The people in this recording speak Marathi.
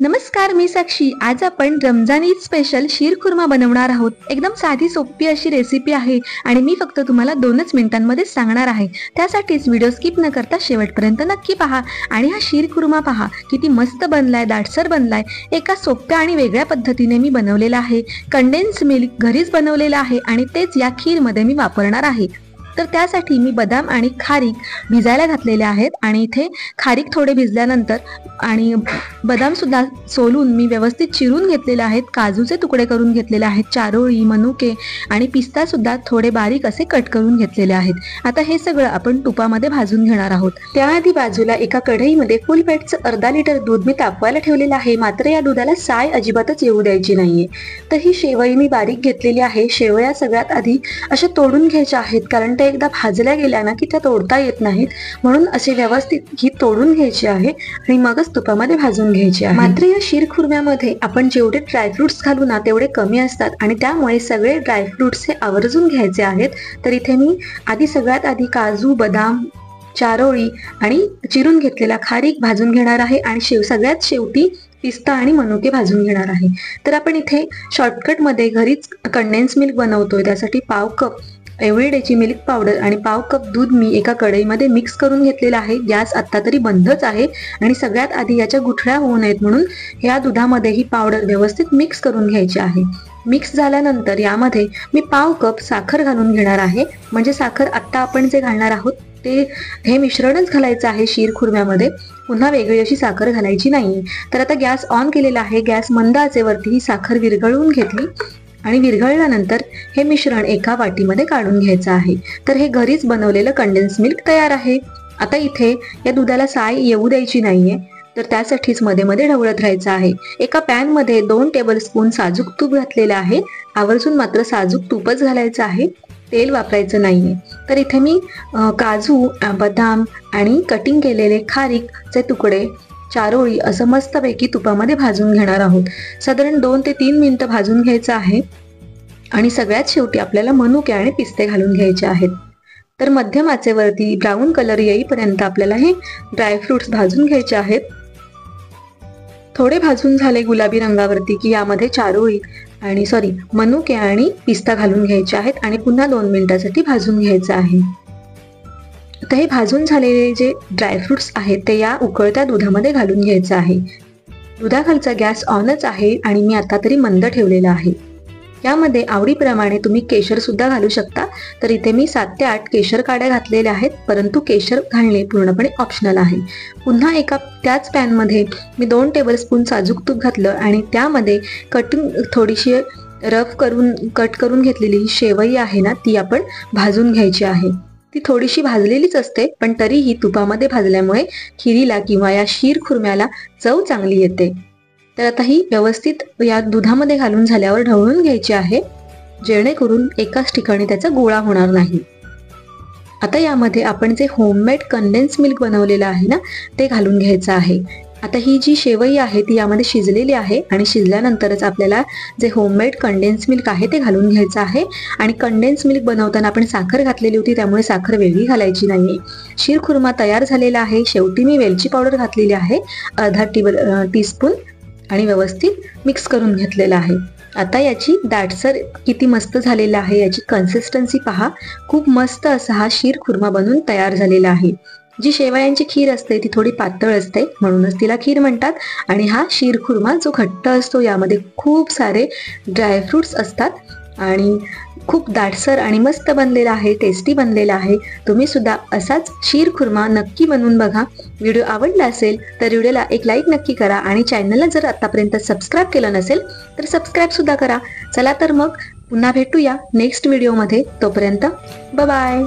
नमस्कार, मी साक्षी। आज आपण रमजान ईद स्पेशल शीरखुर्मा बनवणार आहोत। एकदम साधी सोपी अशी रेसिपी आहे आणि मी फक्त तुम्हाला 2च मिनिटांमध्ये सांगणार आहे। त्यासाठीच व्हिडिओ स्किप न करता शेवटपर्यंत नक्की पहा आणि हा शीरखुर्मा पहा किती मस्त बनलाय, दाटसर बनलाय। एका सोप्या आणि वेगळ्या पद्धतीने मी बनवलेला आहे। कंडेन्स मिल्क घरीच बनवलेला आहे आणि तेच या खीर मध्ये मी वापरणार आहे। तर त्यासाठी मी बदाम आणि खारीक भिजायला घातलेले आहेत आणि इथे खारीक थोडे भिजल्यानंतर आणि बदाम सुद्धा सोलून मी व्यवस्थित चिरून घेतलेले आहेत। काजूचे तुकडे करून घेतलेले आहेत, चारोळी, मनुके आणि पिस्ता सुद्धा थोडे बारीक असे कट करून घेतलेले आहेत। आता हे सगळं आपण तुपामध्ये भाजून घेणार आहोत। त्याआधी बाजूला एका कढईमध्ये फुल फॅटचं अर्धा लिटर दूध मी तापवायला ठेवलेलं आहे। मात्र या दुधाला साय अजिबातच येऊ द्यायची नाहीये। तर ही शेवई मी बारीक घेतलेली आहे। शेवया सगळ्यात आधी अशा तोडून घ्यायच्या आहेत, कारण त्या एकदा भाजल्या गेल्या ना की त्या तोडता येत नाहीत, म्हणून असे व्यवस्थित ही तोडून घ्यायची आहे आणि मगच तुपामध्ये भाजून घ्यायची आहे। मात्र या शीरखुर्म्यामध्ये आपण जेवढे ड्रायफ्रुट्स घालू ना तेवढे कमी असतात आणि त्यामुळे सगळे ड्रायफ्रुट्स हे आवर्जून घ्यायचे आहेत। तर इथे मी सगळ्यात आधी काजू, बदाम, चारोळी आणि चिरून घेतलेला खारीक भाजून घेणार आहे आणि सगळ्यात शेवटी पिस्ता आणि मनुके भाजून घेणार आहे। तर आपण इथे शॉर्टकट मध्ये घरीच कंडेन्स मिल्क बनवतोय। त्यासाठी पाव कप एव्हरीडेची मिल्क पावडर आणि पाव कप दूध मी एका कढईमध्ये मिक्स करून घेतलेला आहे। गॅस आता तरी बंदच आहे आणि सगळ्यात आधी याच्या गुठळ्या होऊ नयेत म्हणून या दुधामध्ये ही पावडर व्यवस्थित मिक्स करून घ्यायची आहे। मिक्स झाल्यानंतर यामध्ये मी पाव कप साखर घालून घेणार आहे। म्हणजे साखर आता आपण जे घालणार आहोत ते हे मिश्रणच घालायचं आहे शीरखुर्म्यामध्ये, पुन्हा वेगळी अशी साखर घालायची नाही। तर आता गॅस ऑन केलेला आहे। गॅस मंद आचेवरती ही साखर विरघळवून घेतली आणि विरघळल्यानंतर हे मिश्रण एका वाटीमध्ये काढून घ्यायचं आहे। तर हे घरीच बनवलेलं कंडेन्स मिल्क तयार आहे। आता इथे या दुधाला साय येऊ द्यायची नाहीये, तर त्यासाठीच मध्ये मध्ये ढवळत राहायचं आहे। एका पॅन मध्ये 2 टेबलस्पून साजूक तूप घातलेलं आहे। आवर्जून मात्र साजूक तूपच घालायचं आहे, तेल वापरायचं नाहीये। तर इथे मी काजू, बदाम आणि कटिंग केलेले खारीकचे तुकडे, चारोळी असं मस्तपैकी तुपामध्ये भाजून घेणार आहोत। साधारण 2 ते 3 मिनिटं भाजून घ्यायचं आहे आणि सगळ्यात शेवटी आपल्याला मनुके आणि पिस्ते घालून घ्यायचे आहेत। तर मध्यम आचेवरती ब्राऊन कलर येईपर्यंत आपल्याला हे ड्रायफ्रुट्स भाजून घ्यायचे आहेत। थोडे भाजून झाले गुलाबी रंगावरती की यामध्ये चारोळी आणि मनुके आणि पिस्ता घालून घ्यायचे आहेत आणि पुन्हा 2 मिनिटांसाठी भाजून घ्यायचं आहे। तर हे भाजून झालेले जे ड्रायफ्रुट्स आहेत ते या उकळत्या दुधामध्ये घालून घ्यायचं आहे। दुधाखालचा गॅस ऑनच आहे आणि मी आता तरी मंद ठेवलेला आहे। यामध्ये आवडीप्रमाणे तुम्ही केशर सुद्धा घालू शकता। तर इथे मी 7 ते 8 केशर काड्या घातलेल्या आहेत, परंतु केशर घालणे पूर्णपणे ऑप्शनल आहे। पुन्हा एका त्याच पॅन मध्ये मी 2 टेबलस्पून साजूक तूप घातलं आणि त्यामध्ये थोडीशी रफ करून कट करून घेतलेली शेवई आहे ना ती आपण भाजून घ्यायची आहे। ती थोडीशी भाजलेलीच असते, पण तरीही तुपामध्ये भाजल्यामुळे खिरीला किंवा या शीरखुर्म्याला चव चांगली येते। तर आता ही व्यवस्थित या दुधामध्ये घालून झाल्यावर ढवळून घ्यायची आहे, जेणेकरून एकाच ठिकाणी त्याचा गोळा होणार नाही। आता यामध्ये आपण जे होममेड कंडेन्स मिल्क बनवलेलं आहे ना ते घालून घ्यायचं आहे। आता ही जी शेवई आहे ती यामध्ये शिजलेली आहे आणि शिजल्यानंतरच आपल्याला जे होममेड कंडेन्स मिल्क आहे ते घालून घ्यायचं आहे। आणि कंडेन्स मिल्क बनवताना आपण साखर घातलेली होती, त्यामुळे साखर वेगळी घालायची नाहीये। शीरखुर्मा तयार झालेला आहे। शेवटी मी वेलची पावडर घातलेली आहे, अर्धा टीस्पून आणि व्यवस्थित मिक्स करून घेतलेला आहे। आता याची दाटसर किती मस्त झालेला आहे, याची कन्सिस्टन्सी पहा। खूप मस्त असा हा शीरखुर्मा बनून तयार झालेला आहे। जी शेवयांची खीर असते ती थोडी पातळ असते, म्हणूनच तिला खीर म्हणतात। आणि हा शीरखुर्मा जो घट्ट असतो यामध्ये खूप सारे ड्रायफ्रुट्स असतात आणि खूप दाटसर आणि मस्त बनलेला आहे, टेस्टी बनलेला आहे। तुम्ही सुद्धा असाच शीरखुर्मा नक्की बनवून बघा। व्हिडिओ आवडला असेल तर व्हिडिओला एक लाईक नक्की करा आणि चॅनलला जर आतापर्यंत सबस्क्राईब केलं नसेल तर सबस्क्राईब सुद्धा करा। चला तर मग पुन्हा भेटूया नेक्स्ट व्हिडिओमध्ये। तोपर्यंत बाय बाय।